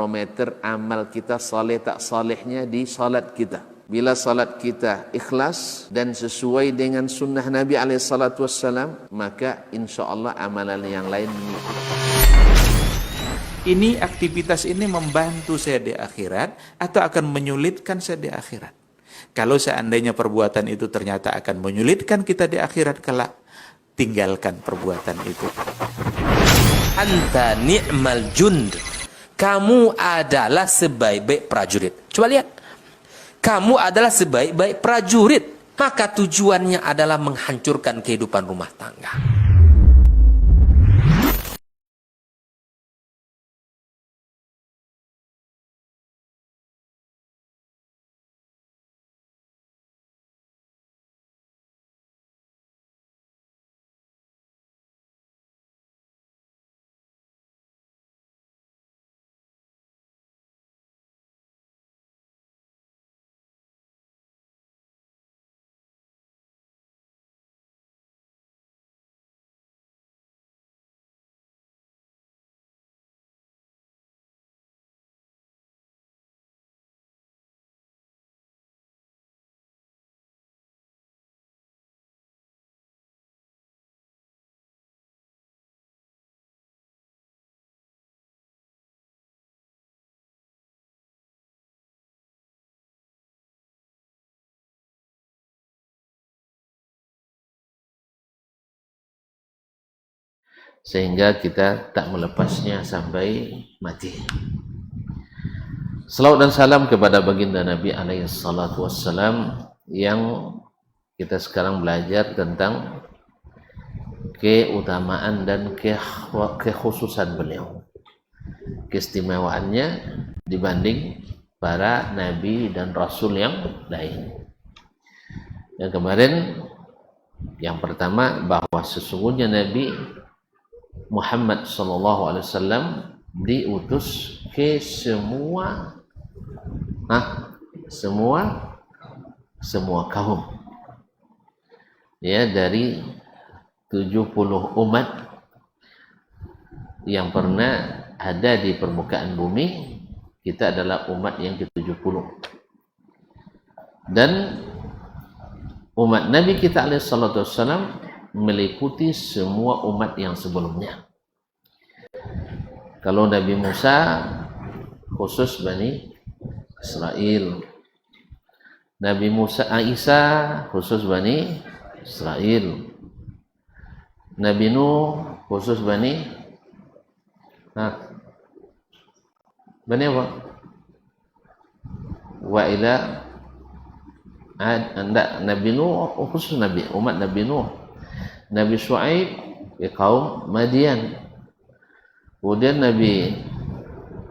barometer amal kita saleh tak salehnya di salat kita. Bila salat kita ikhlas dan sesuai dengan sunnah Nabi SAW, maka insya Allah amalan yang lain mengikut. Ini aktivitas ini membantu saya di akhirat atau akan menyulitkan saya di akhirat? Kalau seandainya perbuatan itu ternyata akan menyulitkan kita di akhirat kelak, tinggalkan perbuatan itu. Anta ni'mal jund. Kamu adalah sebaik-baik prajurit. Coba lihat. Kamu adalah sebaik-baik prajurit. Maka tujuannya adalah menghancurkan kehidupan rumah tangga. Sehingga kita tak melepasnya sampai mati. Salawat dan salam kepada baginda Nabi SAW yang kita sekarang belajar tentang keutamaan dan kekhususan beliau, keistimewaannya dibanding para nabi dan rasul yang lain. Yang kemarin, yang pertama, bahwa sesungguhnya Nabi Muhammad SAW diutus ke semua kaum, ya, dari 70 umat yang pernah ada di permukaan bumi. Kita adalah umat yang ke-70, dan umat Nabi kita SAW meliputi semua umat yang sebelumnya. Kalau Nabi Musa khusus Bani Israel, Nabi Isa khusus Bani Israel, Nabi Nuh khusus Bani apa? Wa ila Nabi Nuh khusus umat Nabi Nuh. Nabi Shu'aib ke kaum Madian. Kemudian Nabi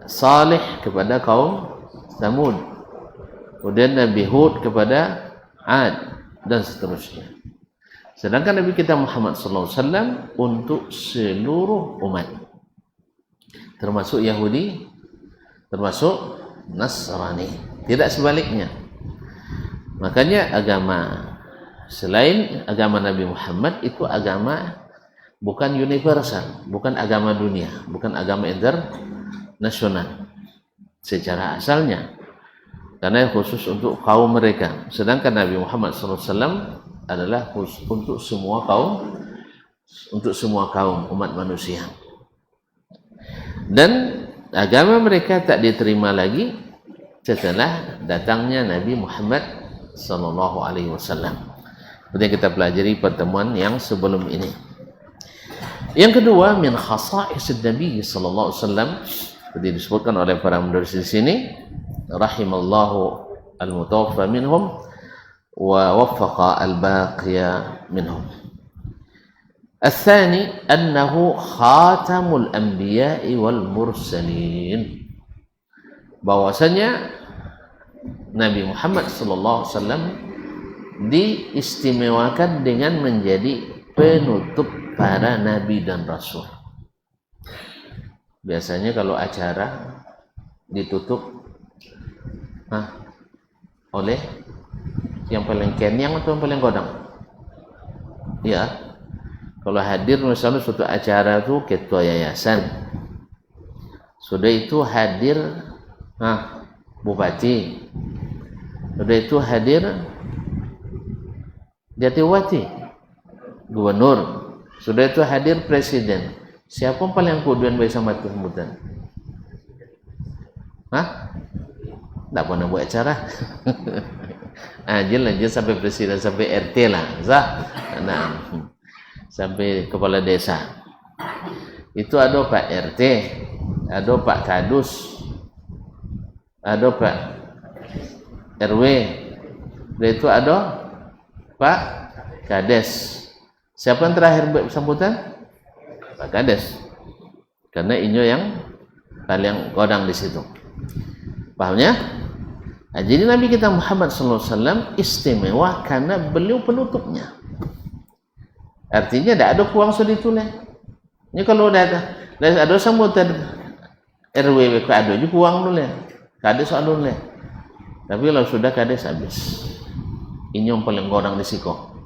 Saleh kepada kaum Thamud. Kemudian Nabi Hud kepada Ad, dan seterusnya. Sedangkan Nabi kita Muhammad SAW untuk seluruh umat, termasuk Yahudi, termasuk Nasrani, tidak sebaliknya. Makanya agama selain agama Nabi Muhammad itu agama bukan universal, bukan agama dunia, bukan agama internasional secara asalnya, karena khusus untuk kaum mereka. Sedangkan Nabi Muhammad SAW adalah khusus untuk semua kaum umat manusia. Dan agama mereka tak diterima lagi setelah datangnya Nabi Muhammad SAW. Seperti yang kita pelajari pertemuan yang sebelum ini. Yang kedua, min khasa'is Nabi sallallahu alaihi wasallam, seperti disebutkan oleh para menulis di sini, rahimallahu al-mutawaffa minhum wa waffaqa al-baqiya minhum. Al-thani annahu khatamul anbiya'i wal mursalin. Bahwasanya Nabi Muhammad sallallahu alaihi wasallam diistimewakan dengan menjadi penutup para nabi dan rasul. Biasanya kalau acara ditutup oleh yang paling kenyang atau yang paling godang? Ya, kalau hadir misalnya suatu acara itu ketua yayasan, Sudah itu hadir bupati, sudah itu hadir Jatiwati, gubernur, sudah itu hadir presiden. Siapa yang paling kuduan baik sama sambutan? Tak pernah buat acara. Lanjut sampai presiden, sampai RT lah, sampai kepala desa. Itu ada Pak RT, ada Pak Kadus, ada Pak RW, dan itu ada Pak Kades. Siapa yang terakhir sambutan? Pak Kades, karena inyo yang paling kodang di situ. Pahamnya? Jadi Nabi kita Muhammad SAW istimewa karena beliau penutupnya. Artinya tidak ada kuang sudah ditulis. Ini kalau ada sambutan RW ada juga kuang nulis, Kades ada nulis. Tapi kalau sudah Kades habis. Ini yang paling kodang di siko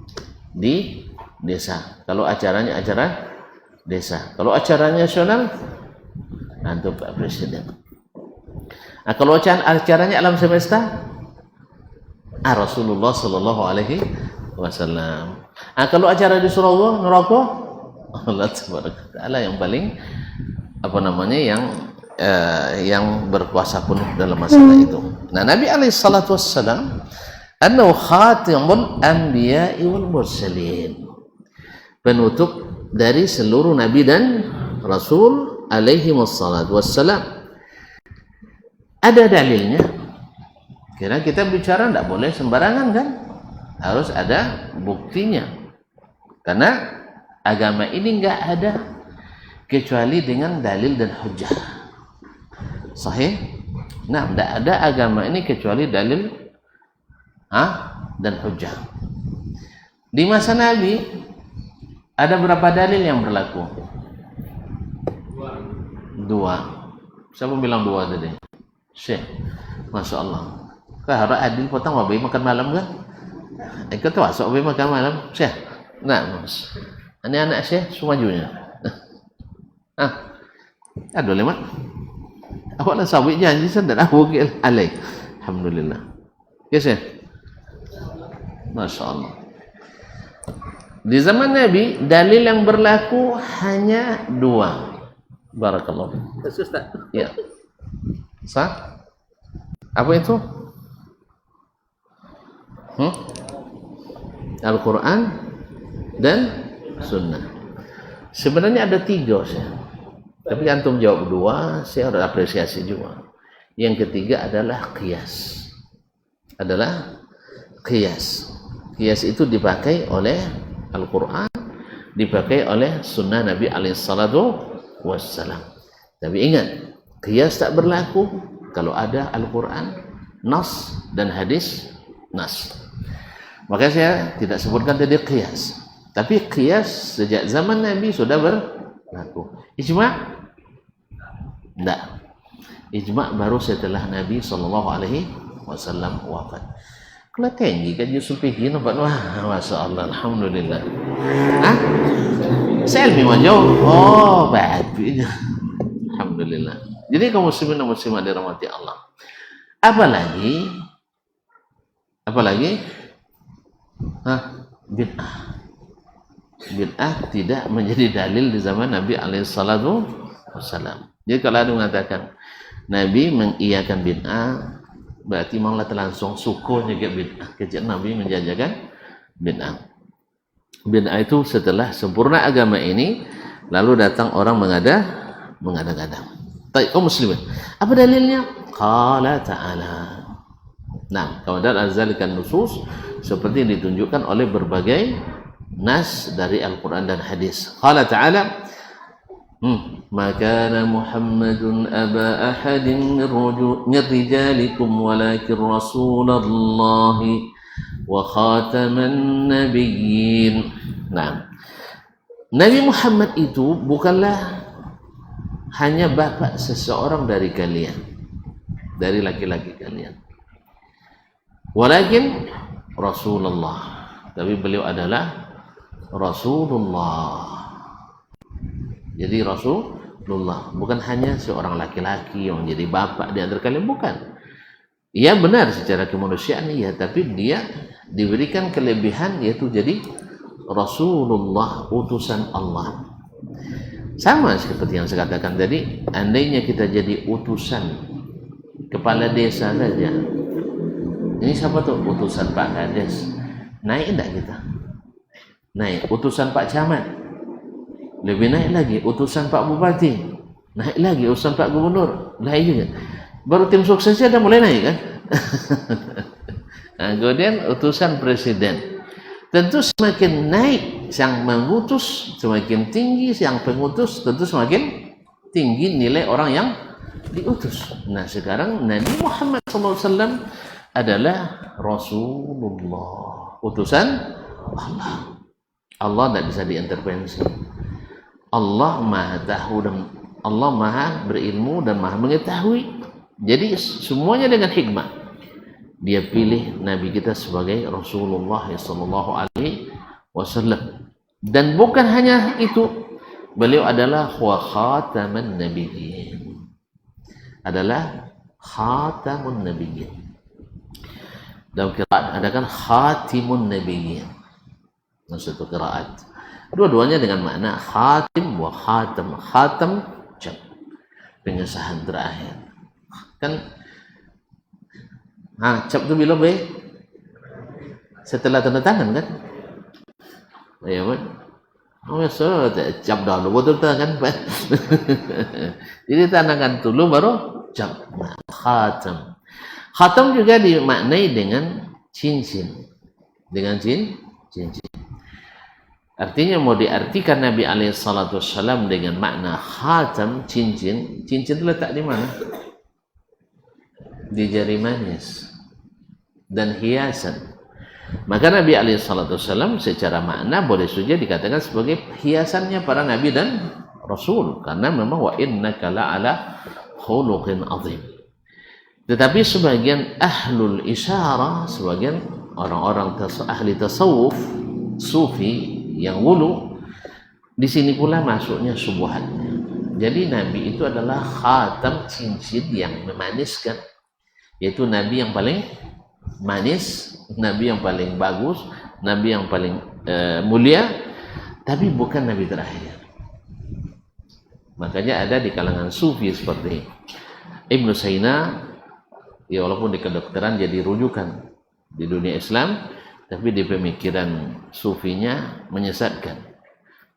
di desa. Kalau acaranya acara desa, kalau acaranya nasional nanti Pak Presiden. Kalau acaranya alam semesta Rasulullah Sallallahu Alaihi Wasallam. Kalau acara di surga neraka Allah Taala yang paling yang berkuasa penuh dalam masalah itu. Nah, Nabi alaihi salatu wassalam annahu khatimul anbiya'i wal mursalin, penutup dari seluruh nabi dan rasul alaihi wassalatu wassalam. Ada dalilnya. Kira kita bicara tidak boleh sembarangan kan? Harus ada buktinya. Karena agama ini enggak ada kecuali dengan dalil dan hujjah. Sahih? Nah, tidak ada agama ini kecuali dalil dan hujjah. Di masa Nabi ada berapa dalil yang berlaku? Dua. Siapa bilang dua tadi? Syekh. Masya Allah. Harap adil potong wabai makan malam kan? Ikut wasok wabai makan malam. Syekh. Nah, mas. Ini anak Syekh semajunya. Aduh lemat. Awak nak sawit janji sedar aku alaih. Alhamdulillah. Ya Syekh. Masya Allah. Di zaman Nabi dalil yang berlaku hanya dua. Barakallahu. Ustaz. Ya. Sah? Apa itu? Al-Quran dan Sunnah. Sebenarnya ada tiga Syekh. Tapi antum jawab dua, saya harus apresiasi juga. Yang ketiga adalah qiyas. Qiyas itu dipakai oleh Al-Quran, dipakai oleh Sunnah Nabi alaihissalatu wassalam. Tapi ingat, qiyas tak berlaku kalau ada Al-Quran nas dan hadis nas. Maka saya tidak sebutkan tadi qiyas. Tapi qiyas sejak zaman Nabi sudah berlaku. Ijma'? Tidak. Ijma' baru setelah Nabi SAW wafat. Kalau tinggi kan Yusuf Fikri nampak, wah, Masya Allah, Alhamdulillah. Selmi wajah. Oh, baik. Alhamdulillah. Jadi kaum muslimin dan muslimat dirahmati Allah. Apalagi bid'ah. Bid'ah tidak menjadi dalil di zaman Nabi alaihissalatu wassalam. Jadi kalau ada mengatakan Nabi mengiyakan bid'ah, berarti malah langsung sukunya ke bid'ah. Kejadian Nabi menjajakan bid'ah. Bid'ah itu setelah sempurna agama ini, lalu datang orang mengada-ngada. Baik, kaum muslimin. Apa dalilnya? Qala ta'ala. Nah, kemudian azalikan nusus seperti ditunjukkan oleh berbagai nas dari Al-Quran dan hadis. Qala ta'ala, ma kana Muhammadun aba ahadin min rijalikum walakin rasulallahi wa khataman nabiyyin. Nah, Nabi Muhammad itu bukanlah hanya bapak seseorang dari kalian, dari laki-laki kalian, walakin Rasulullah, tapi beliau adalah Rasulullah. Jadi Rasulullah, bukan hanya seorang laki-laki yang jadi bapak di antara kalian, bukan. Ia benar secara kemanusiaan, iya, tapi dia diberikan kelebihan yaitu jadi Rasulullah, utusan Allah. Sama seperti yang saya katakan tadi, andainya kita jadi utusan kepala desa saja, ini siapa tuh? Utusan Pak Kades, naik enggak kita? Naik. Utusan Pak Camat, lebih naik lagi. Utusan Pak Bupati, naik lagi. Utusan Pak Gubernur, naik juga. Baru tim suksesnya udah mulai naik kan. Nah, kemudian utusan presiden, tentu semakin naik yang mengutus, semakin tinggi yang pengutus, tentu semakin tinggi nilai orang yang diutus. Nah, sekarang Nabi Muhammad SAW adalah Rasulullah, utusan Allah. Allah tidak bisa diintervensi. Allah maha tahu dan Allah maha berilmu dan maha mengetahui. Jadi semuanya dengan hikmah. Dia pilih Nabi kita sebagai Rasulullah sallallahu alaihi wasallam. Dan bukan hanya itu, beliau adalah khataman nabiyyin. Adalah khatamun nabiyyin. Dalam qiraat ada kan khatimun nabiyyin. Maksud qiraat. Dua-duanya dengan makna khatim wa khatam. Khatam cap, pengesahan terakhir. Kan cap itu bila be setelah tanda tangan kan? Ya kan? Oh ya, so cap dahulu betul kan? Jadi tangan dulu baru cap. Nah, khatam. Khatam juga dimaknai dengan cincin. Dengan cincin. Artinya mau diartikan Nabi alaihissalam dengan makna khatam, cincin. Cincin itu letak di mana? Di jari manis dan hiasan. Maka Nabi alaihissalam secara makna boleh saja dikatakan sebagai hiasannya para nabi dan rasul, karena memang wa innaka la'ala khuluqin azim. Tetapi sebagian ahlul isyarah, sebagian orang-orang ahli tasawuf, sufi yang wulu, di sini pula masuknya subuhatnya. Jadi Nabi itu adalah khatam, cincin yang memaniskan, yaitu Nabi yang paling manis, Nabi yang paling bagus, Nabi yang paling mulia, tapi bukan Nabi terakhir. Makanya ada di kalangan sufi seperti Ibnu Sina, ya walaupun di kedokteran jadi rujukan di dunia Islam, tapi di pemikiran sufinya menyesatkan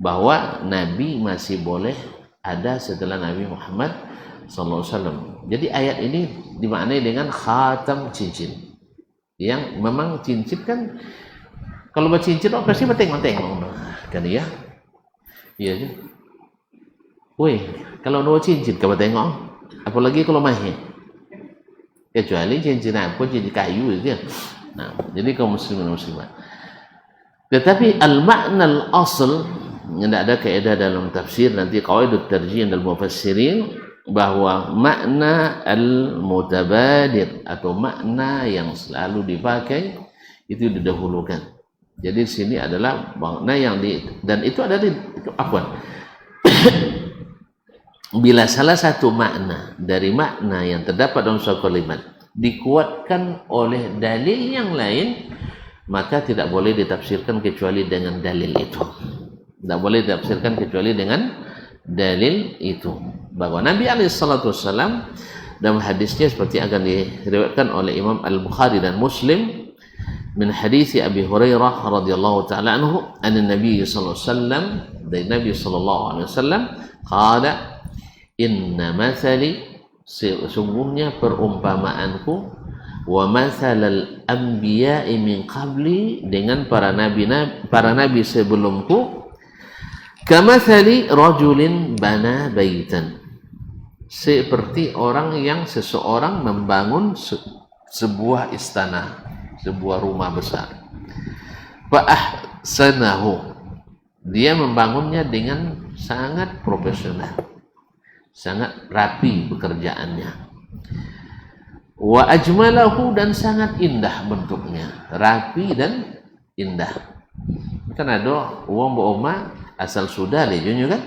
bahwa Nabi masih boleh ada setelah Nabi Muhammad SAW. Jadi ayat ini dimaknai dengan khatam cincin, yang memang cincin kan kalau bercincin oh pasti tengok kan ya, iya aja. Woi, kalau dua cincin kamu tengok, apalagi kalau mahir, kecuali cincin apa, cincin kayu itu ya. Nah, jadi kaum muslimin muslimat. Tetapi al-makna al-asl, tidak ada kaidah dalam tafsir, nanti qawaidut tarjih dan mufassirin, bahwa makna al-mutabadir atau makna yang selalu dipakai itu didahulukan. Jadi di sini adalah makna yang dan itu ada di bila salah satu makna dari makna yang terdapat dalam suatu kalimat dikuatkan oleh dalil yang lain, maka tidak boleh ditafsirkan kecuali dengan dalil itu. Tidak boleh ditafsirkan kecuali dengan dalil itu. Bahwa Nabi alaihissalam dalam hadisnya seperti akan diriwayatkan oleh Imam Al-Bukhari dan Muslim min hadis Abi Hurairah radhiyallahu taala anhu, anna Nabi sallallahu alaihi wasallam, dari Nabi sallallahu alaihi wasallam qala inna mathali, sesungguhnya perumpamaanku, wa mathalal anbiya'i min qabli, dengan para nabi sebelumku, kamathali rajulin bana baitan, seperti seseorang membangun sebuah istana, sebuah rumah besar. Fa ahsanahu, dia membangunnya dengan sangat profesional, sangat rapi pekerjaannya. Wa ajmalahu, dan sangat indah bentuknya, rapi dan indah. Kan ada uang baoma asal sudah lejonya kan,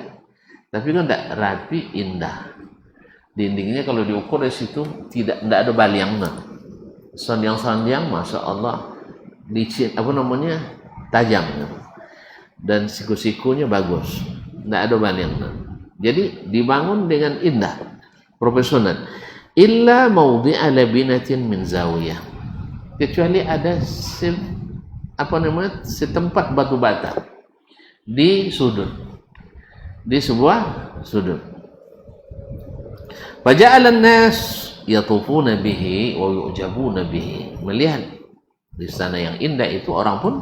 tapi kan tidak rapi, indah. Dindingnya kalau diukur dari situ tidak ada baliangnya. Sandiang-sandiang, masya Allah, licin, tajam, dan siku-sikunya bagus, tidak ada baliangnya. Jadi dibangun dengan indah, profesional. Illa maudhi'a labinatin min zawiyah, kecuali ada setempat batu bata di sudut, di sebuah sudut. Faja'ala an-nas yatufuna bihi wa yu'jabuna bihi. Melihat di sana yang indah itu, orang pun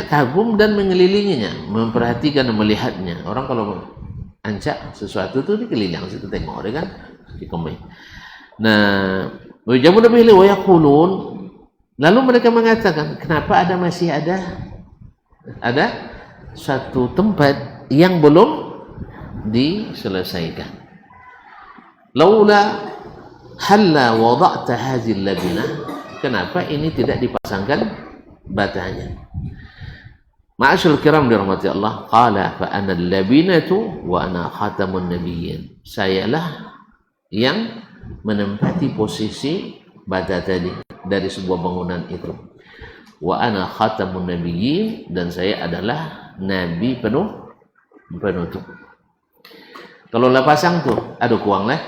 kagum dan mengelilinginya, memperhatikan dan melihatnya. Orang kalau ancak sesuatu itu dikeliling situ, tengok dia kan, dikomai. Nah, wa yu'jabuna bihi wa yaqulun, lalu mereka mengatakan, kenapa masih ada satu tempat yang belum diselesaikan. Laula halla wada'ta hadhihi labina, kenapa ini tidak dipasangkan batanya? Ma'asyil kiram dirahmati Allah, qala fa ana al-labinatu wa ana khatamun nabiyyin. Sayalah yang menempati posisi bata tadi dari sebuah bangunan itu. Wa ana khatamun nabiyyin, dan saya adalah nabi penutup. Kalau lah pasang tuh, ada kuang lah.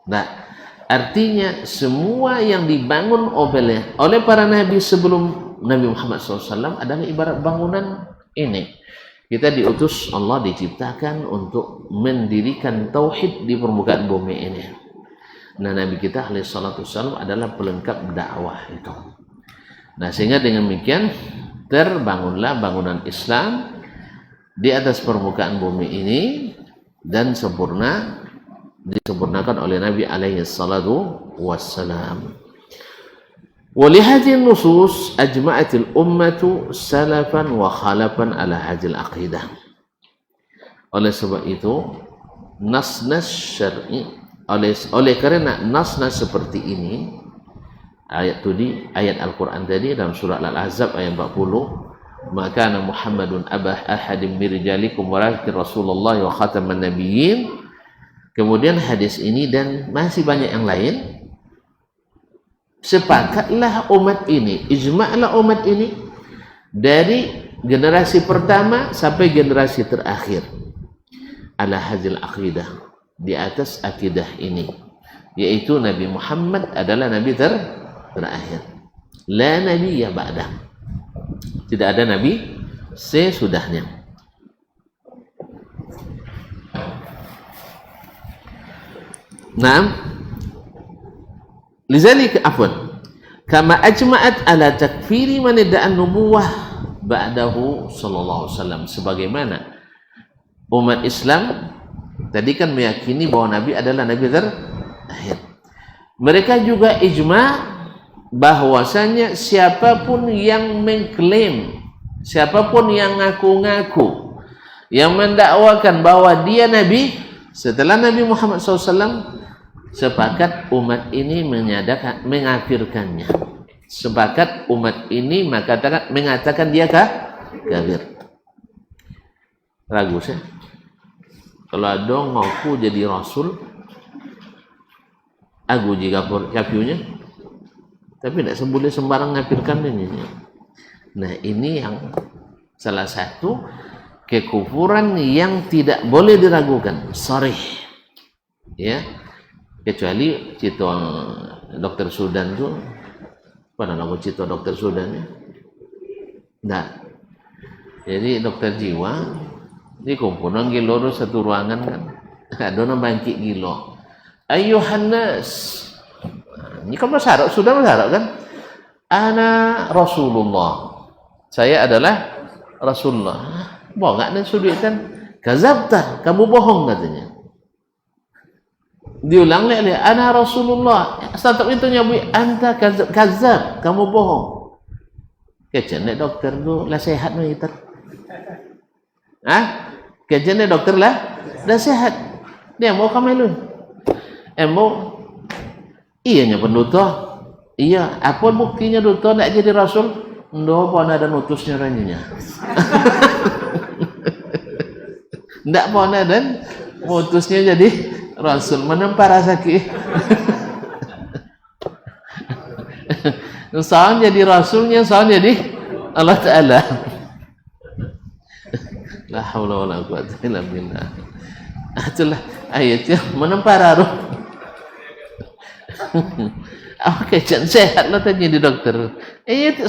Nah, artinya semua yang dibangun oleh para nabi sebelum Nabi Muhammad SAW adalah ibarat bangunan ini. Kita diutus Allah, diciptakan untuk mendirikan tauhid di permukaan bumi ini. Nah, Nabi kita alaihissalam adalah pelengkap dakwah itu. Nah, sehingga dengan demikian terbangunlah bangunan Islam di atas permukaan bumi ini, dan disempurnakan oleh Nabi alaihi salatu wassalam. Wa li hadhihi an-nusus ajma'atil ummatu salafan wa khalafan ala hadhihi al-aqidah. Oleh sebab itu, nas-nas syar'i, oleh karena nas-nas seperti ini, ayat Al-Quran tadi dalam surah Al-Ahzab ayat 40, maka Muhammadun abah ahadim mirjalikum walakin Rasulullah wa khataman nabiyyin. Kemudian hadis ini dan masih banyak yang lain, sepakatlah umat ini, ijma'lah umat ini dari generasi pertama sampai generasi terakhir ala hadzal aqidah, di atas akidah ini, yaitu Nabi Muhammad adalah nabi terakhir. La nabiyya ba'dah, tidak ada nabi sesudahnya. Naam, lizalika afwan kama ajma'at ala takfiri man idda'an nubuwah ba'dahu sallallahu alaihi wasallam, sebagaimana umat Islam tadi kan meyakini bahwa nabi adalah nabi terakhir. Mereka juga ijma' bahwasanya siapapun yang mengklaim, siapapun yang ngaku-ngaku, yang mendakwakan bahwa dia nabi setelah Nabi Muhammad SAW, sepakat umat ini mengafirkannya. Sepakat umat ini mengatakan dia kafir. Ragu sih kalau ada ngaku jadi rasul, aku jika kafirnya, tapi tidak boleh sembarang ngafirkan ini. Nah, ini yang salah satu kekufuran yang tidak boleh diragukan, sharih, ya, kecuali cito dokter Sudan tuh, apa nama cito dokter Sudan ya? Nah, jadi dokter jiwa di kumpulan gilo satu ruangan kan, ada bangkit gilo, ayuhan nas. Ini kan masyarakat, sudah masyarakat kan? Ana Rasulullah, saya adalah Rasulullah. Bohong nggak nih sudutan? Kazabta, kamu bohong katanya. Diulang lagi, ana Rasulullah. Setelah itu nyabui, anta kazab, kamu bohong. Kecene dokter lu lah sehat nih itu. Kecene dokter lah sehat. Dia mau kamelun. Mau iya penduta. Iya, apa buktinya duta nak jadi rasul? Ndoh pun ada nutusnya ranyinya. Ndak mau dan mutusnya jadi rasul, menempa rezeki. Seorang jadi rasulnya, seorang jadi Allah Ta'ala. La haula wala quwwata illa billah. Itulah ayatnya menempa raruh. Oke, jangan sehat lah tanya di dokter.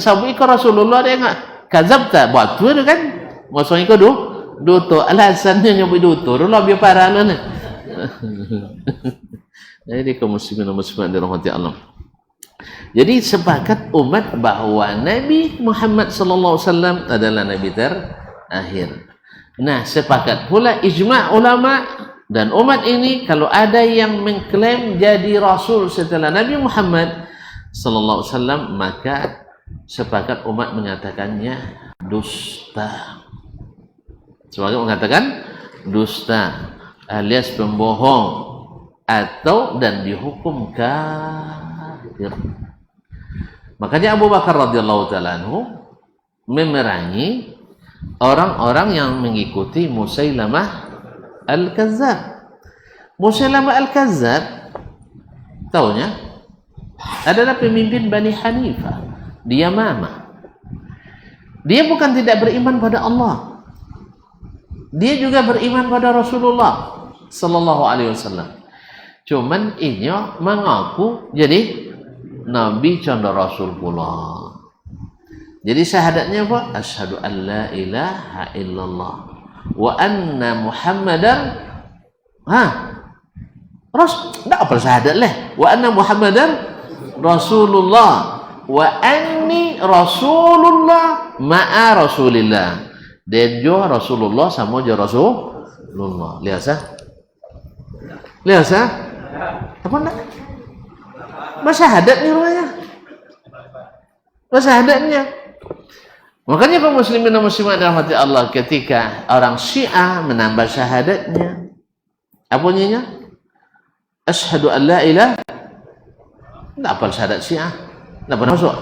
Sabu iko Rasulullah dia enggak kazabta batu itu kan. Maksudnya iko duto alasannya nyobi duto. Lah biar parah lah nih. Jadi kaum muslimin dan muslimat dirahmati Allah. Jadi sepakat umat bahwa Nabi Muhammad sallallahu alaihi wasallam adalah nabi terakhir. Nah, sepakat pula ijma' ulama dan umat ini kalau ada yang mengklaim jadi rasul setelah Nabi Muhammad sallallahu alaihi wasallam, maka sepakat umat mengatakannya dusta. Sepakat mengatakan dusta alias pembohong atau dan dihukum kafir. Makanya Abu Bakar radhiyallahu taala anhu memerangi orang-orang yang mengikuti Musailamah Al-Kazzab. Musailamah Al-Kazzab taunya adalah pemimpin Bani Hanifah di Yamamah. Dia bukan tidak beriman pada Allah, dia juga beriman pada Rasulullah sallallahu alaihi wasallam. Cuman inyo mengaku jadi Nabi canda Rasul pula. Jadi syahadatnya apa? Asyhadu an la ilaha illallah wa anna Muhammadan enggak apa syahadat lah. Wa anna Muhammadan Rasulullah wa anni Rasulullah ma'a Rasulillah. Dan jo Rasulullah sama jo Rasulullah. Lihat sah? Apa enggak? Masyahadatnya rumahnya. Masyahadatnya. Makanya kaum muslimin dan muslimat dirahmati Allah, ketika orang Syiah menambah syahadatnya, apa bunyinya? Asyhadu an la ilaha. Enggak apa syahadat Syiah? Enggak pernah masuk.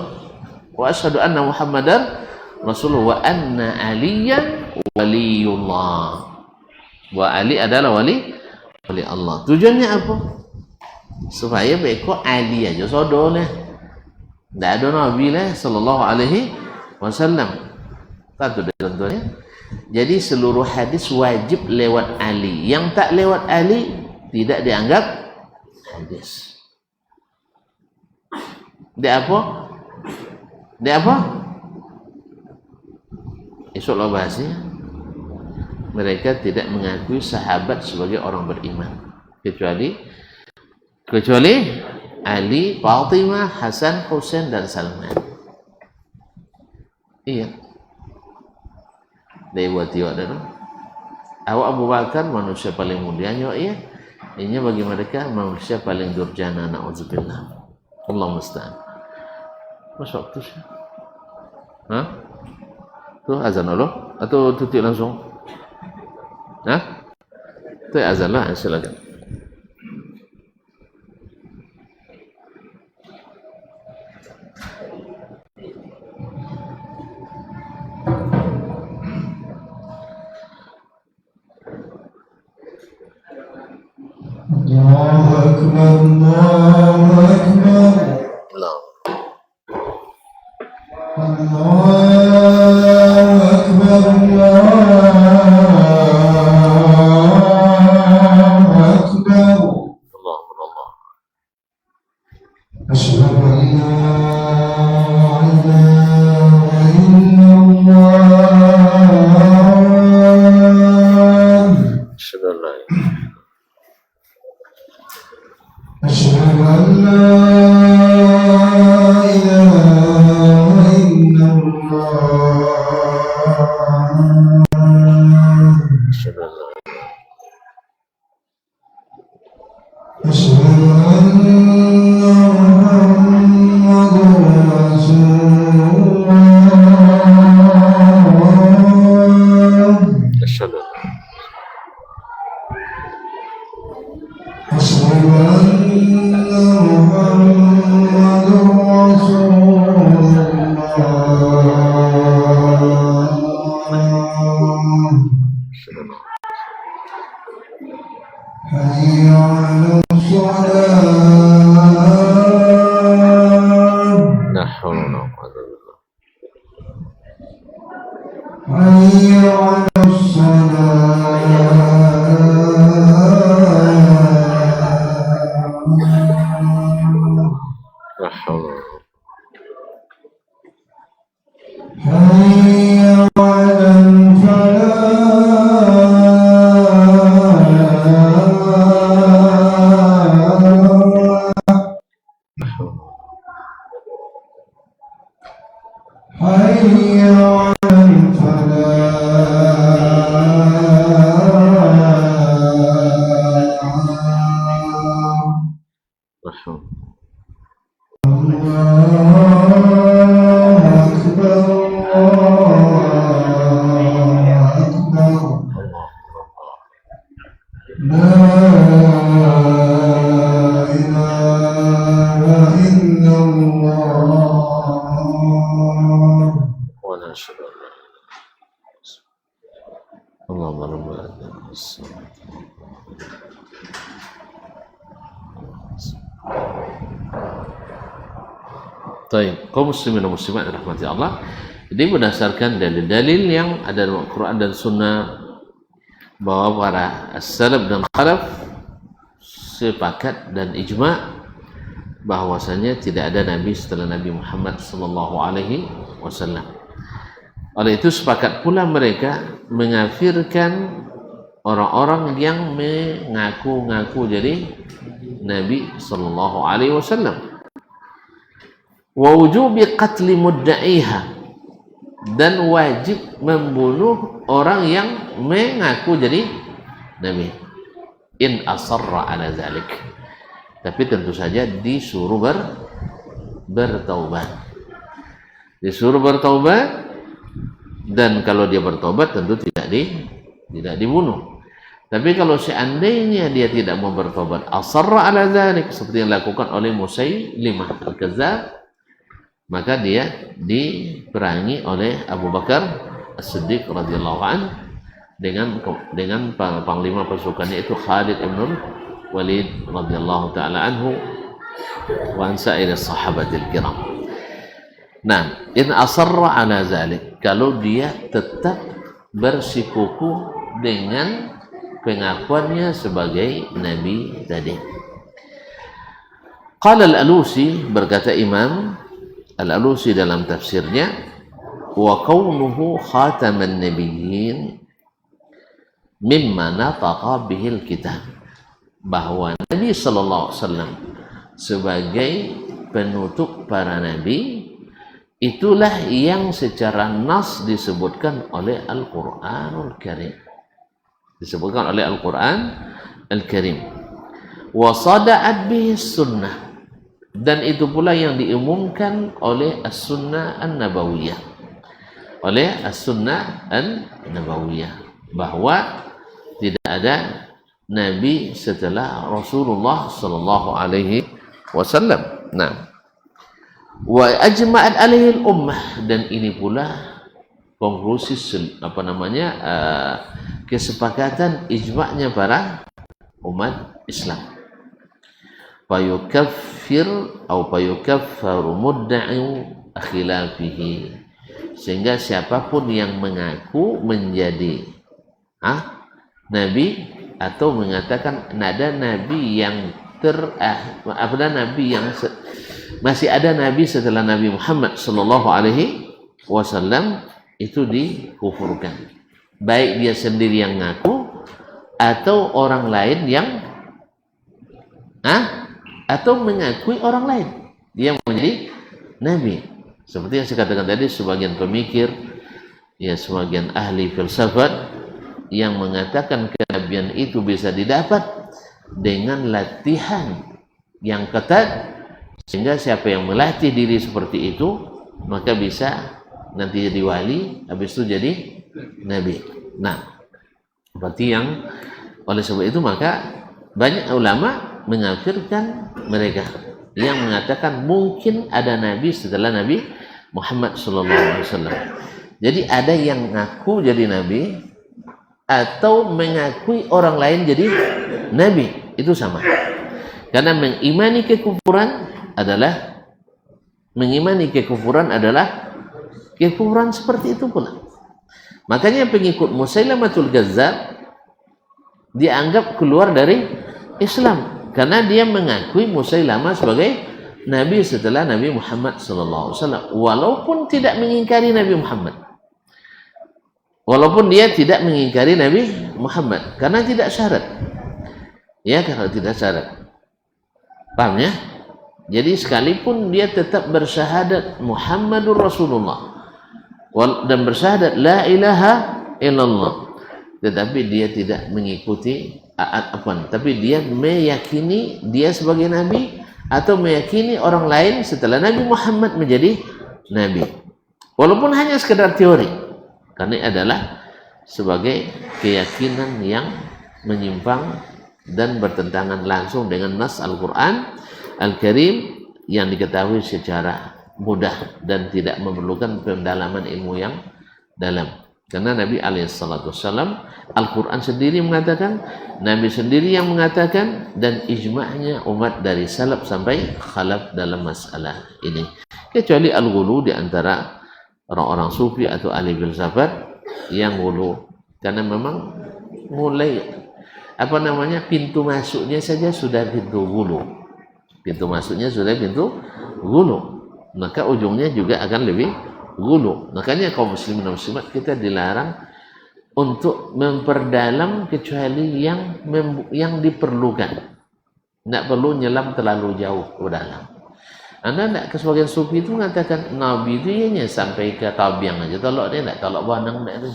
Wa asyhadu anna Muhammadar Rasulullah wa anna Aliyan waliyullah. Wa Ali adalah wali Allah. Tujuannya apa? Supaya beko Ali aja sodoleh. Tidak ada Nabi lah sallallahu alaihi wasallam. Satu contohnya. Jadi seluruh hadis wajib lewat Ali. Yang tak lewat Ali tidak dianggap hadis. Dia apa? Esoklah bahasnya. Mereka tidak mengakui sahabat sebagai orang beriman kecuali Ali, Fatimah, Hasan, Husain dan Salman. Iya. Dia buat tiwak dah. Awak Abu Bakar manusia paling mulia nyo iya. Ini bagi mereka manusia paling durjana, na'udzubillah. Allah musta'an. Masuk waktu sih. Hah? Tuh azan Allah atau tutup langsung? Hah? Tuh azan lah, silakan. Allahu Akbar, Allahu Akbar. Allahu Akbar, Allahu Akbar. Allah. Asyhadu an la ilaha illallah. Asyhadu an la أشهد أن لا إله إلا الله. أشهد أن محمدا رسول الله. أشهد أشهد أن محمدا رسول الله. حي على الصلاة La haula wa la quwwata illa billah. حي على الصلاة La haula. حي على الفلاح حي على الفلاح La haula. الله أكبر الله أكبر لا إله إلا الله Wa la syukur. Allahumma rabbana as-salam. Baik, kaum muslimin dan muslimat rahmati Allah. Jadi berdasarkan dalil-dalil yang ada dalam Al-Quran dan Sunnah bahwa para as-salaf dan khalaf sepakat dan ijma' bahwasanya tidak ada nabi setelah Nabi Muhammad sallallahu alaihi wasallam. Oleh itu sepakat pula mereka mengafirkan orang-orang yang mengaku-ngaku jadi Nabi sallallahu alaihi wasallam. Wa wujubi qatli mudda'iha, dan wajib membunuh orang yang mengaku jadi Nabi in asarra ala zalik, tapi tentu saja disuruh bertaubat, dan kalau dia bertobat tentu tidak dibunuh. Tapi kalau seandainya dia tidak mau bertobat, asarra ala zalik, seperti yang dilakukan oleh Musailimah al-Kazzab, maka dia diperangi oleh Abu Bakar As-Siddiq radhiyallahu anhu dengan panglima pasukannya itu Khalid ibn Walid radhiyallahu taala anhu wa an sa'ir sahabatil kiram. Nah, in asarra ala zalik, kalau dia tetap bersikuku dengan pengakuannya sebagai nabi tadi. Qala al-Alusi, berkata Imam Al-Alusi dalam tafsirnya, wa kaunuhu khataman nabiyyin mimma nataqa bihil kitab, bahwa Nabi sallallahu alaihi wasallam sebagai penutup para nabi itulah yang secara nas disebutkan oleh Al-Qur'anul Karim, disebutkan oleh Al-Qur'an Al-Karim, wa sada'at bihi sunnah, dan itu pula yang diumumkan oleh As-Sunnah An-Nabawiyah, bahwa tidak ada nabi setelah Rasulullah sallallahu alaihi wasallam. Nah, wa ajma'at alaihi al-ummah, dan ini pula konklusi kesepakatan ijma'nya para umat Islam. Fayukaffir atau fayukaffaru mudda'i khilafihi, sehingga siapapun yang mengaku menjadi nabi atau mengatakan ada nabi yang masih ada nabi setelah Nabi Muhammad sallallahu alaihi wasallam, itu dikufurkan, baik dia sendiri yang ngaku atau orang lain yang atau mengakui orang lain dia menjadi nabi. Seperti yang saya katakan tadi, sebagian pemikir, ya sebagian ahli filsafat yang mengatakan kenabian itu bisa didapat dengan latihan yang ketat, sehingga siapa yang melatih diri seperti itu maka bisa nanti jadi wali, habis itu jadi nabi. Nah, seperti yang oleh sebab itu maka banyak ulama mengafirkan mereka yang mengatakan mungkin ada nabi setelah Nabi Muhammad sallallahu alaihi wasallam. Jadi ada yang ngaku jadi nabi, atau mengakui orang lain jadi nabi, itu sama. Karena mengimani kekufuran adalah kekufuran seperti itu pula. Makanya pengikut Musailamatul Kadzdzab dianggap keluar dari Islam karena dia mengakui Musailamah sebagai nabi setelah Nabi Muhammad SAW, walaupun tidak mengingkari Nabi Muhammad, walaupun dia tidak mengingkari Nabi Muhammad karena tidak syarat, ya, karena tidak syarat. Paham ya? Jadi sekalipun dia tetap bersyahadat Muhammadur Rasulullah dan bersyahadat la ilaha illallah, tetapi dia tidak mengikuti tapi dia meyakini dia sebagai nabi atau meyakini orang lain setelah Nabi Muhammad menjadi nabi, walaupun hanya sekedar teori, karena ini adalah sebagai keyakinan yang menyimpang dan bertentangan langsung dengan nas Al-Quran Al-Karim yang diketahui secara mudah dan tidak memerlukan pendalaman ilmu yang dalam. Karena Nabi SAW, Al-Quran sendiri mengatakan, Nabi sendiri yang mengatakan, dan ijma'nya umat dari salaf sampai khalaf dalam masalah ini. Kecuali al-ghulu di antara orang-orang sufi atau ahli filsafat yang ghulu, karena memang mulai pintu masuknya saja sudah pintu ghulu. Pintu masuknya sudah pintu ghulu, maka ujungnya juga akan lebih ghulu. Makanya kaum muslimin dan muslimat kita dilarang untuk memperdalam kecuali yang diperlukan. Tidak perlu nyelam terlalu jauh ke dalam. Anda tidak, sebagian sufi itu mengatakan Nabi itu hanya sampai ke tabiang aja, tolak dia tidak, tolak banang tidak ada.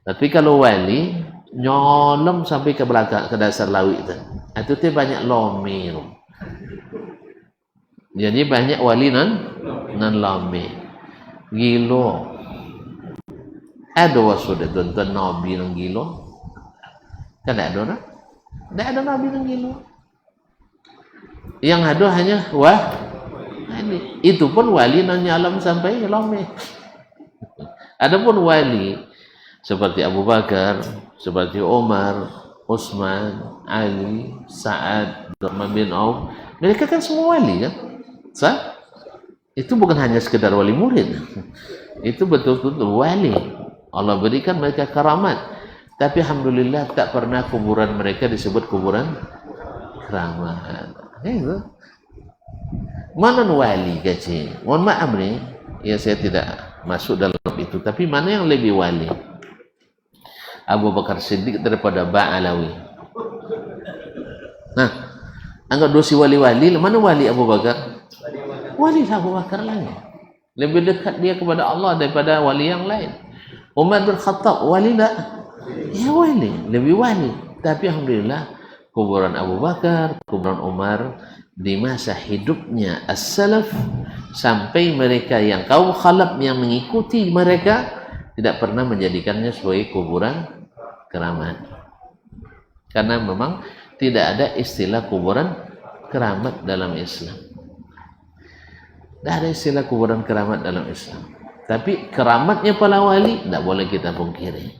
Tapi kalau wali nyolong sampai ke belakang, ke dasar laut itu tuh banyak lomir. Jadi banyak wali non lomir, gilo. Ada wasudah tuan nabi yang gilo, kan ada orang? Tidak ada nabi yang gilo. Yang ada hanya wali. Itu pun wali non nyalam sampai lomir. Adapun wali seperti Abu Bakar, seperti Umar, Utsman, Ali, Sa'ad, Abdurrahman bin Auf, mereka kan semua wali kan? Itu bukan hanya sekedar wali murid, itu betul-betul wali. Allah berikan mereka karamat, tapi alhamdulillah tak pernah kuburan mereka disebut kuburan keramat. Itu mana wali kecil? Mohon maaf nih, ya saya tidak masuk dalam itu. Tapi mana yang lebih wali? Abu Bakar Siddiq daripada Ba'alawi. Nah, anggap dosi wali-wali, mana wali Abu Bakar? Wali Abu Bakar lagi. Lebih dekat dia kepada Allah daripada wali yang lain. Umar bin Khattab, wali tak? Ya wali, lebih wali. Tapi alhamdulillah, kuburan Abu Bakar, kuburan Umar, di masa hidupnya as-salaf, sampai mereka yang kaum khalaf yang mengikuti mereka, tidak pernah menjadikannya sebagai kuburan keramat. Karena memang tidak ada istilah kuburan keramat dalam Islam. Tidak ada istilah kuburan keramat dalam Islam. Tapi keramatnya para wali tidak boleh kita pungkiri.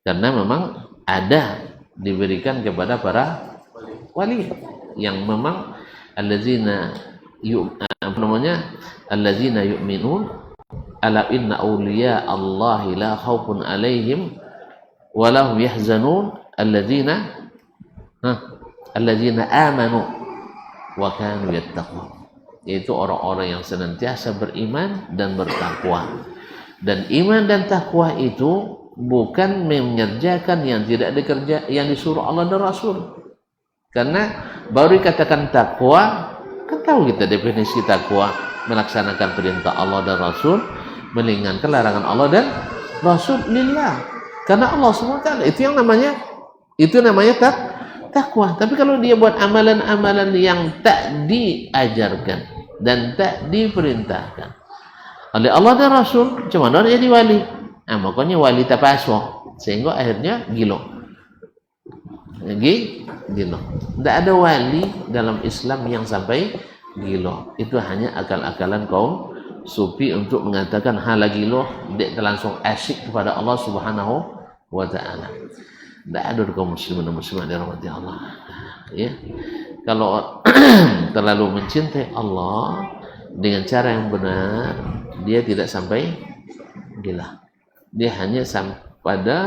Karena memang ada diberikan kepada para wali yang memang allazina yu'minun ala inna awliya Allahi la khawfun alaihim wa lahum yahzanun allazina amanu wa kanu yattaqun, yaitu orang-orang yang senantiasa beriman dan bertakwa. Dan iman dan takwa itu bukan mengerjakan yang tidak dikerja, yang disuruh Allah dan Rasul. Karena baru dikatakan takwa, kan tahu kita definisi takwa, melaksanakan perintah Allah dan Rasul, meninggalkan larangan Allah dan Rasul lillah. Karena Allah SWT itu yang namanya takwa. Tapi kalau dia buat amalan-amalan yang tak diajarkan dan tak diperintahkan oleh Allah dan Rasul, cuma orang jadi wali. Makanya wali tapaswa, sehingga akhirnya gilo. Tidak ada wali dalam Islam yang sampai gilo. Itu hanya akal-akalan kaum sufi untuk mengatakan hala gilo, dia langsung asyik kepada Allah Subhanahu wa ta'ala. Tidak ada kaum muslimin dan muslimat dirahmati Allah. Ya, kalau terlalu mencintai Allah dengan cara yang benar, dia tidak sampai gila. Dia hanya sampai pada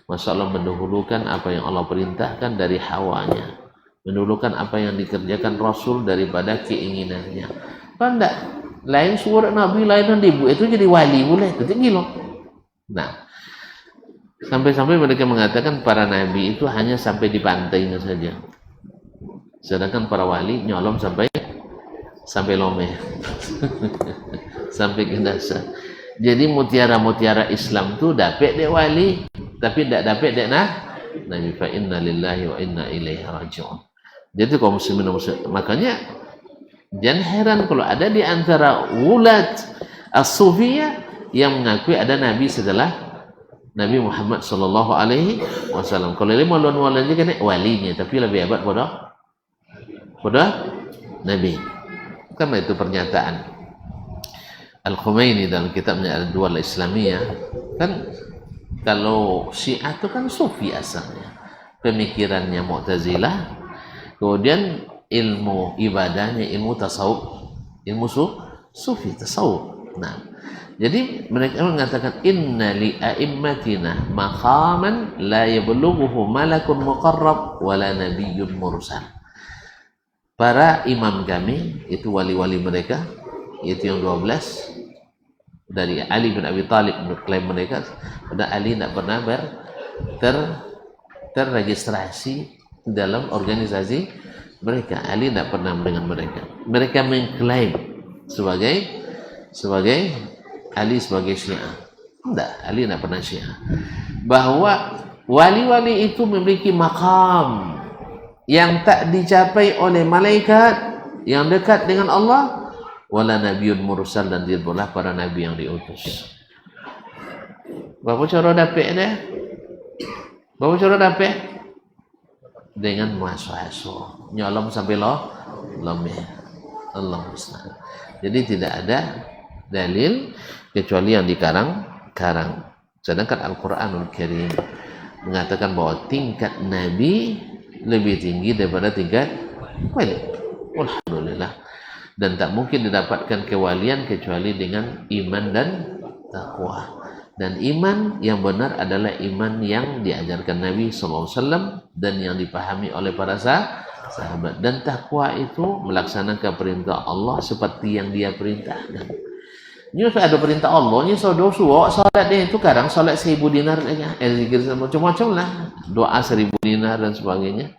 masalah mendahulukan apa yang Allah perintahkan dari hawanya, mendahulukan apa yang dikerjakan Rasul daripada keinginannya. Kan enggak, lain surat Nabi, lain ibu, itu jadi wali boleh, itu gila. Nah, sampai-sampai mereka mengatakan para nabi itu hanya sampai di pantainya saja, sedangkan para wali nyolong sampai Lomeh sampai ke dasar. Jadi mutiara-mutiara Islam tu dapat dek wali, tapi tidak dapat dek nabi. Fa inna lillahi wa inna ilaihi raji'un. Jadi kaum muslimin, makanya jangan heran kalau ada di antara wulat as-sufiyah yang mengakui ada nabi setelah Nabi Muhammad sallallahu alaihi wasallam. Kalau dia maulun aja kan walinya, tapi lebih hebat pada nabi. Karena itu pernyataan Al-Khumaini dalam kitabnya Al-Dual Islamiyah, kan kalau Syiah itu kan sufi asalnya, pemikirannya Mu'tazilah, kemudian ilmu ibadahnya ilmu tasawuf, ilmu sufi tasawuf. Nah, jadi mereka mengatakan inna li a'immatina maqaman la yablughuhu malakun muqarrab wala nabiyyun mursal. Para imam kami itu wali-wali mereka, itu yang 12 dari Ali bin Abi Thalib, klaim mereka pada Ali tidak pernah terregistrasi dalam organisasi mereka. Ali tidak pernah dengan mereka. Mereka mengklaim sebagai Ali sebagai Syiah. Tidak, Ali tidak pernah Syiah. Bahwa wali-wali itu memiliki maqam yang tak dicapai oleh malaikat yang dekat dengan Allah, wala nabiyyun mursal, dan dia adalah para nabi yang diutus. Berapa cara dapat dia? Berapa cara dapat? Dengan muaswaso, nyolong sampai lomeh. Allah musta'an. Jadi tidak ada dalil kecuali yang dikarang-karang. Sedangkan Al-Quranul Karim mengatakan bahwa tingkat nabi lebih tinggi daripada tingkat wali. Alhamdulillah. Dan tak mungkin didapatkan kewalian kecuali dengan iman dan takwa. Dan iman yang benar adalah iman yang diajarkan Nabi SAW dan yang dipahami oleh para sahabat. Dan takwa itu melaksanakan perintah Allah seperti yang dia perintahkan. Ini ada perintah Allah, ini salat dia itu kadang salat 1000 dinar aja, zikir macam-macam lah, doa 1000 dinar dan sebagainya.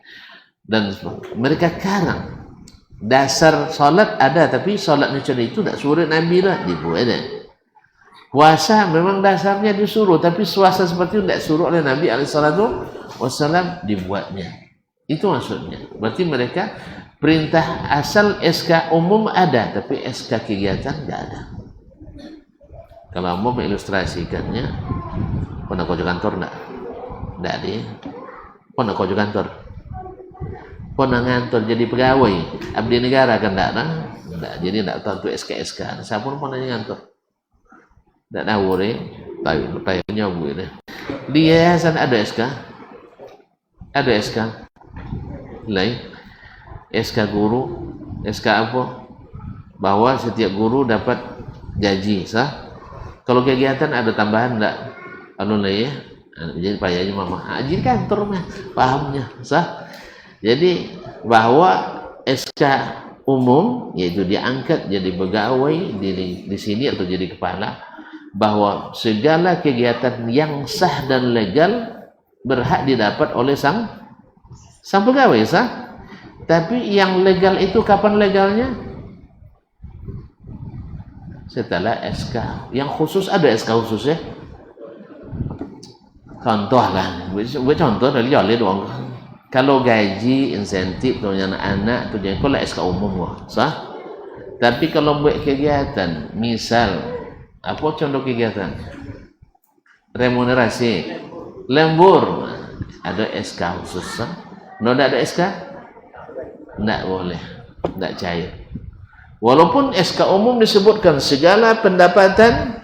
Dan mereka karang dasar salat ada, tapi salat macam itu tak suruh Nabi lah dibuat ada. Puasa memang dasarnya disuruh, tapi puasa seperti itu tak suruh oleh Nabi SAW dibuatnya. Itu maksudnya. Berarti mereka perintah asal SK umum ada, tapi SK kegiatan tak ada. Kalau mau mengilustrasikannya, pernah kau kantor enggak? Enggak dia. Pernah kau kantor? Pernah ngantor jadi pegawai abdi negara kan enggak? Enggak. Jadi enggak tahu SK. Saya pun pernah ngantor. Enggak tahu deh. Tanya bu ini. Di yayasan ada SK? Ada SK? Lain. SK guru, SK apa? Bahwa setiap guru dapat gaji, sah? Kalau kegiatan ada tambahan enggak? Ya. Jadi payahnya mama. Jadi kantor mah pahamnya, sah? Jadi bahwa SK umum yaitu diangkat jadi pegawai di sini atau jadi kepala, bahwa segala kegiatan yang sah dan legal berhak didapat oleh sang pegawai, sah? Tapi yang legal itu kapan legalnya? Setelah SK. Yang khusus ada SK khusus ya. Contoh lah, contoh dari jolly doang. Kalau gaji, insentif untuk anak-anak tu jangan kalau SK umum wah, sah? Tapi kalau buat kegiatan, misal apa contoh kegiatan? Remunerasi, lembur, ada SK khusus, sah? Kalau tidak ada SK, tidak boleh, tidak cair. Walaupun SK umum disebutkan segala pendapatan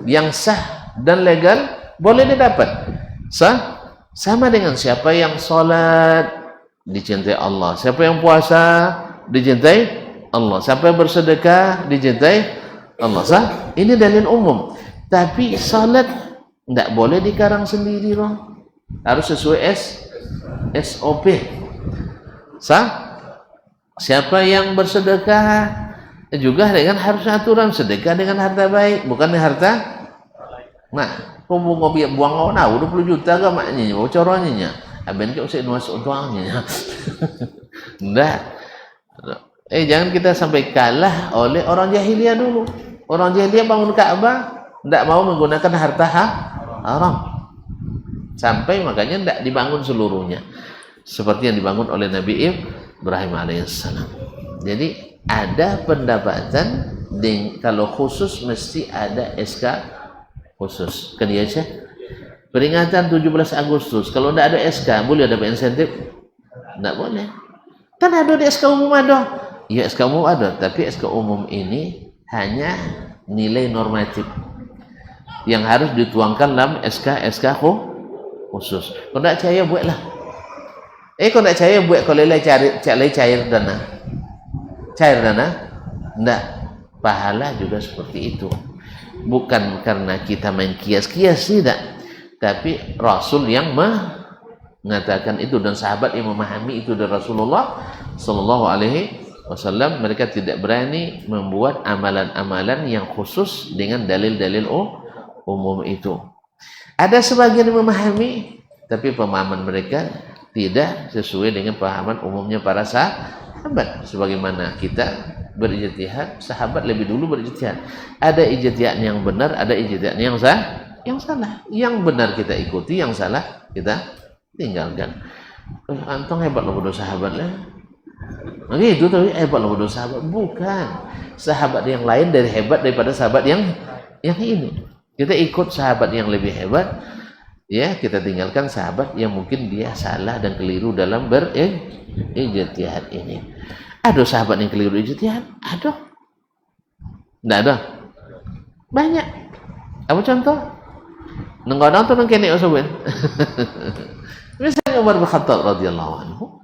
yang sah dan legal boleh didapat. Sama dengan siapa yang sholat dicintai Allah, siapa yang puasa dicintai Allah, siapa yang bersedekah dicintai Allah. Ini dalil umum. Tapi sholat tidak boleh dikarang sendiri loh, harus sesuai SOP. Siapa yang bersedekah juga dengan harus aturan, sedekah dengan harta baik, bukan dengan harta. Nah, kau mau buang 20 juta ke maknya, mau corongnya, aben kau usah nuas uangnya. Enggak. Jangan kita sampai kalah oleh orang jahiliyah dulu. Orang jahiliyah bangun Ka'bah tidak mau menggunakan harta haram, sampai makanya tidak dibangun seluruhnya seperti yang dibangun oleh Nabi Ibrahim alaihissalam. Jadi ada pendapatan kalau khusus mesti ada SK khusus. Kan dia aja peringatan 17 Agustus kalau tidak ada SK boleh dapat insentif? Tidak boleh. Kan ada di SK umum ada. Ya SK umum ada, tapi SK umum ini hanya nilai normatif yang harus dituangkan dalam SK khusus. Kalau tidak percaya buatlah. Kalau tidak percaya buat kalau cari cair dana. Cair dana? Tidak. Pahala juga seperti itu. Bukan karena kita main kias-kias, tidak. Tapi Rasul yang mengatakan itu dan sahabat yang memahami itu dari Rasulullah Sallallahu Alaihi Wasallam. Mereka tidak berani membuat amalan-amalan yang khusus dengan dalil-dalil umum itu. Ada sebagian yang memahami, tapi pemahaman mereka tidak sesuai dengan pemahaman umumnya para sahabat. Sebagaimana kita berijtihad, sahabat lebih dulu berijtihad. Ada ijtihad yang benar, ada ijtihad yang salah. Yang benar kita ikuti, yang salah kita tinggalkan. Antum hebat loh bodoh sahabat lah. Itu tapi hebat loh bodoh sahabat. Bukan. Sahabat yang lain dari hebat daripada sahabat yang ini. Kita ikut sahabat yang lebih hebat, ya kita tinggalkan sahabat yang mungkin dia salah dan keliru dalam berijtihad ini. Ada sahabat yang keliru ijtihad? Ada. Tidak ada. Banyak. Apa contoh? Nenggodang tu neng kene usubin. Misalnya Umar bin Khattab radhiyallahu anhu.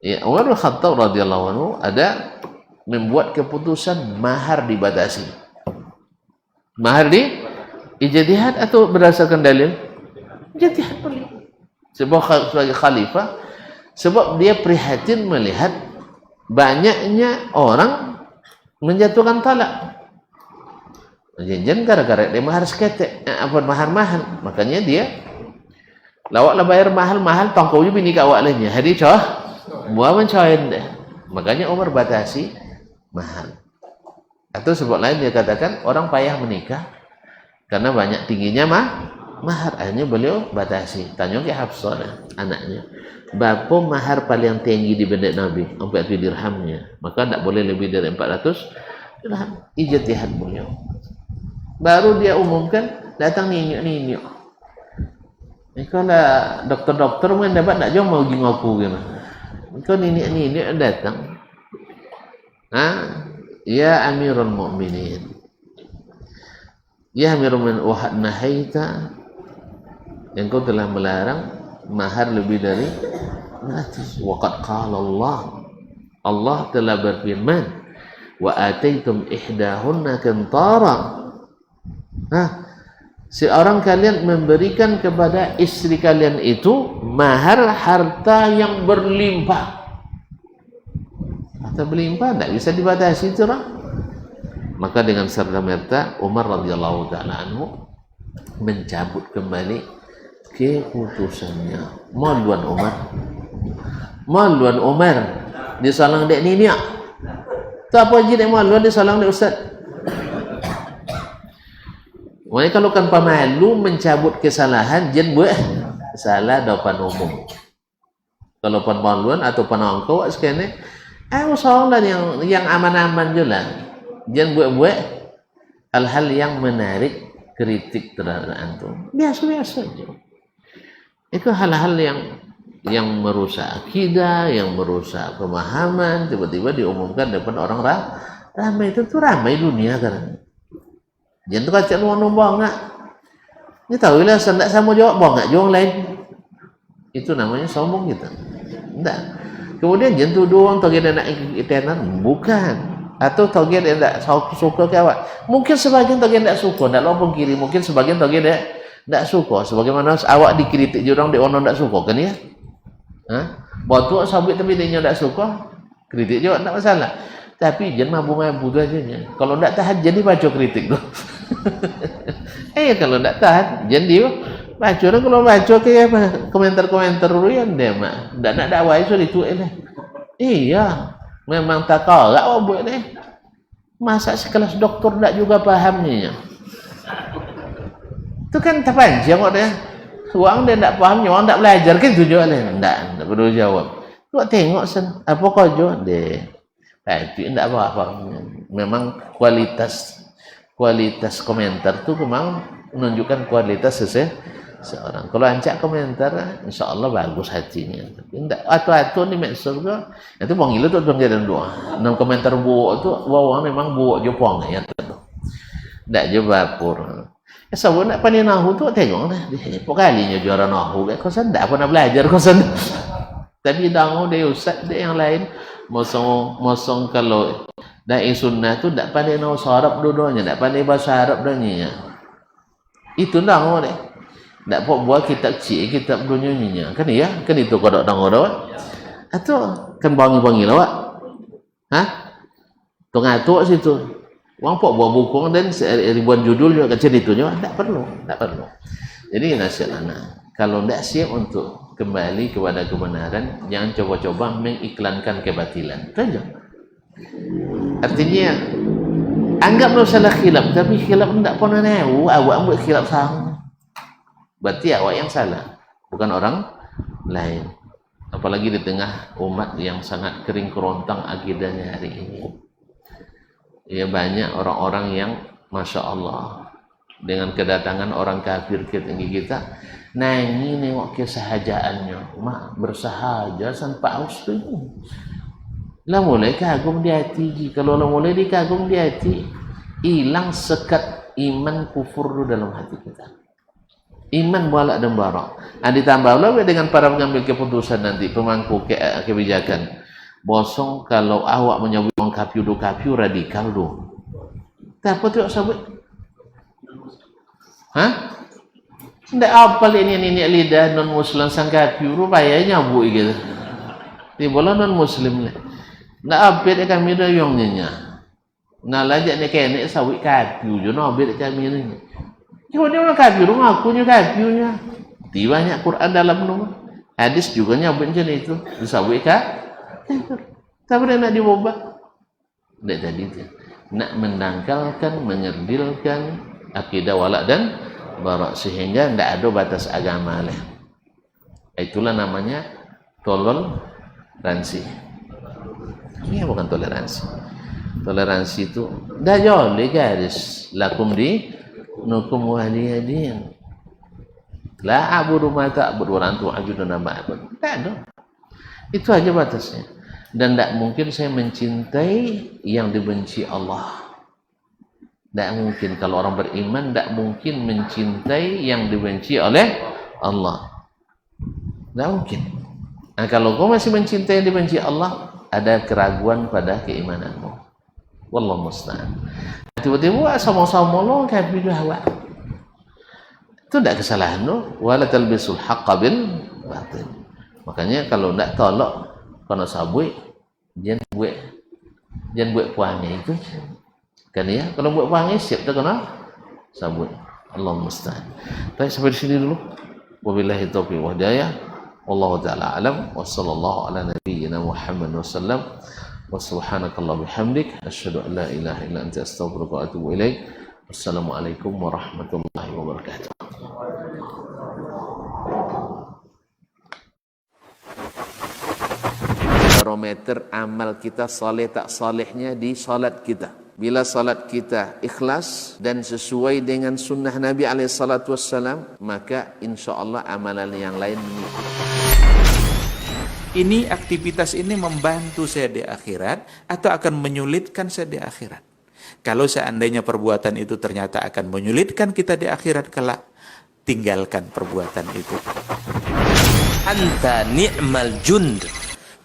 Ya, Umar bin Khattab radhiyallahu anhu ada membuat keputusan mahar dibatasi. Mahar di ijtihad atau berdasarkan dalil? Ijtihad boleh. Sebagai khalifah, sebab dia prihatin melihat banyaknya orang menjatuhkan talak. Jangan gara-gara dia mahar seketek, mahar mahal, makanya dia lawak lah bayar mahal-mahal, tangkau juga bini kawak lainnya. Hari cah, buah mencawain deh. Makanya Umar batasi mahal. Atau sebab lain dia katakan orang payah menikah karena banyak tingginya mahar. Akhirnya beliau batasi. Tanya ke Hafsah anaknya, berapa mahar paling tinggi di bendek Nabi? 400 dirhamnya. Maka tidak boleh lebih dari 400 dirham. Ijtihad beliau. Baru dia umumkan, datang ninyuk. Kalau dokter-dokter mungkin dapat tak jauh mau pergi ngaku gitu. Kalau ninyuk datang. Ya Amirul Mukminin. Ya Amirul Mukminin, wahad nahaita, yang kau telah melarang mahar lebih dari 100. Waqad qala Allah telah berfirman, wa ataitum ihdahunna qintara. Seorang kalian memberikan kepada istri kalian itu mahar harta yang berlimpah. Harta berlimpah tidak bisa dibatasi itu lah. Maka dengan serta-merta Umar radhiyallahu taala anhu mencabut kembali keputusannya. Maluan Umar disalang dek ninya. Tak apa je dek maluan disalang dek ustaz. Maknanya kalau kan pemalu mencabut kesalahan jen buat salah depan umum. Kalau pemaluan atau penangkau sekene usahalah yang aman-aman je lah. Jangan buat hal-hal yang menarik kritik terhadap antum. Biasa-biasa aja. Itu hal-hal yang merusak akidah, yang merusak pemahaman, tiba-tiba diumumkan depan orang ramai. Itu tuh ramai dunia kan. Jangan tuh kacau nuang-nuang enggak. Ini tahu lah, saya tidak sama jawab, bawa nggak jawab lain. Itu namanya sombong kita. Tidak. Kemudian jentuh doang, tahu dia nak itenan, bukan. Atau tahu dia tidak suka ke awak. Mungkin sebagian tahu dia tidak suka, tidak lopong kiri. Mungkin sebagian tahu dia tidak suka. Sebagaimana awak dikritik orang, dia orang tidak suka kan ya? Batu sabit tapi dia tidak suka, kritik juga tidak masalah. Tapi jangan mabu-mabu tu aja. Kalau tidak tahan, jadi baca kritik tu. Kalau tidak tahan, jadi baca. Kalau baca ke apa? Komentar-komentar dulu yang dia mak. Tidak nak dakwah itu itu Iya, memang tak kau awak buat ni. Masa sekelas doktor tidak juga pahamnya. Itu kan terpanjang kok dia. Orang dia tidak pahamnya, orang tidak belajar kan tu juga dia. Tidak perlu jawab. Tu tengok apa kau jawab dia. Tapi tidak apa-apa. Memang kualitas komentar tu memang menunjukkan kualitas seseorang. Kalau ancak komentar, insya Allah bagus hatinya. Tapi tidak atu-atu ni maksud ke, itu bang ilu tu dia dan doa. Dalam komentar buak tu, orang memang buak jepang ya tu. Tak je bapur. Sebab nak pandai nahu tu tengok dah. Kalinya juara nahu. Kau tak pernah belajar kau sana. Tapi dangu dia ustaz dia yang lain. Mosong kalau dai sunnah tu tak pandai nahu Arab dua-duanya, tak pandai bahasa Arab dua-duanya. Itu dangu dia. Tak buat kitab cik, kitab dua-duanya. Kan ya? Kan itu kodok dangu dah. Atau kan bangi-bangi lah wak. Tungatuk situ. Wang pok buat buku dan ribuan judul juga kecil itu juga tak perlu. Jadi nasihat anak, kalau tidak siap untuk kembali kepada kebenaran, jangan coba-coba mengiklankan kebatilan. Saja. Artinya anggap masalah khilaf, tapi khilaf tidak pernah tahu awak buat khilaf sama. Berarti awak yang salah, bukan orang lain. Apalagi di tengah umat yang sangat kering kerontang akidahnya hari ini. Ya banyak orang-orang yang Masya Allah dengan kedatangan orang kafir ke tinggi kita nangi nengok kesahajaannya mak bersahaja sampai aus tu lah mulai kagum di hati. Kalau lah mulai dikagum di hati, hilang sekat iman kufur dalam hati kita, iman walak dan barak. Ditambah lagi dengan para pengambil keputusan nanti, pemangku kebijakan. Bosong kalau awak menyebut orang kapiu radikal tu. Tak apa tu sabut. Tidak apa ini lidah non muslim sang kapiu rupanya nyabuk gitu. Tiba-tiba non muslim ni. Nak apa dia kami dah yang nyanyi. Nak lajak ni kene sabut kapiu je nak apa kami ni. Cuma dia orang kapiu ngakunya kapiunya. Tiba banyak Quran dalam tu. Hadis juga nyabut macam itu. Disabut tak boleh nak diubah. Tidak tadi tu. Nak mendangkalkan, mengerdilkan akidah walak dan barak sehingga tidak ada batas agama lah. Itulah namanya toleransi. Ini bukan toleransi. Toleransi itu dah jauh le garis lakum di nukum waliyadin. La abudu ma ta'budu wa antum ajuduna ma'bud. Tak ada. Itu aja batasnya. Dan tidak mungkin saya mencintai yang dibenci Allah. Tidak mungkin. Kalau orang beriman, tidak mungkin mencintai yang dibenci oleh Allah. Tidak mungkin. Nah, kalau kau masih mencintai yang dibenci Allah, ada keraguan pada keimananmu. Wallahu musta'an. Tiba-tiba sama-sama lo kafir hawa. Itu tidak kesalahan lo. Wala talbisul haqqa bil batil. Makanya kalau tidak tolak kalau sabui jangan buat puangnya itu kan ya. Kalau buat puangnya siap tak kena sabui. Allah musta'an. Baik, sampai di sini dulu. Wabillahi taufiq wa hidayah. Wallahu ta'ala alam. Wa sallallahu ala nabiyyina Muhammad wa sallam. Wa subhanakallah bihamdik asyhadu an la ilaha illa anta astaghfiruka wa atubu ilaik. Wassalamualaikum warahmatullahi wabarakatuh. Barometer amal kita saleh tak salehnya di salat kita. Bila salat kita ikhlas dan sesuai dengan sunnah Nabi SAW, maka insya Allah amalan yang lain mengikuti. Ini aktivitas ini membantu saya di akhirat atau akan menyulitkan saya di akhirat? Kalau seandainya perbuatan itu ternyata akan menyulitkan kita di akhirat kelak, tinggalkan perbuatan itu. Anta ni'mal jund.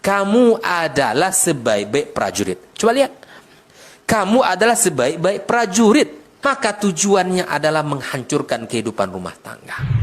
Kamu adalah sebaik-baik prajurit. Coba lihat. Kamu adalah sebaik-baik prajurit. Maka tujuannya adalah menghancurkan kehidupan rumah tangga.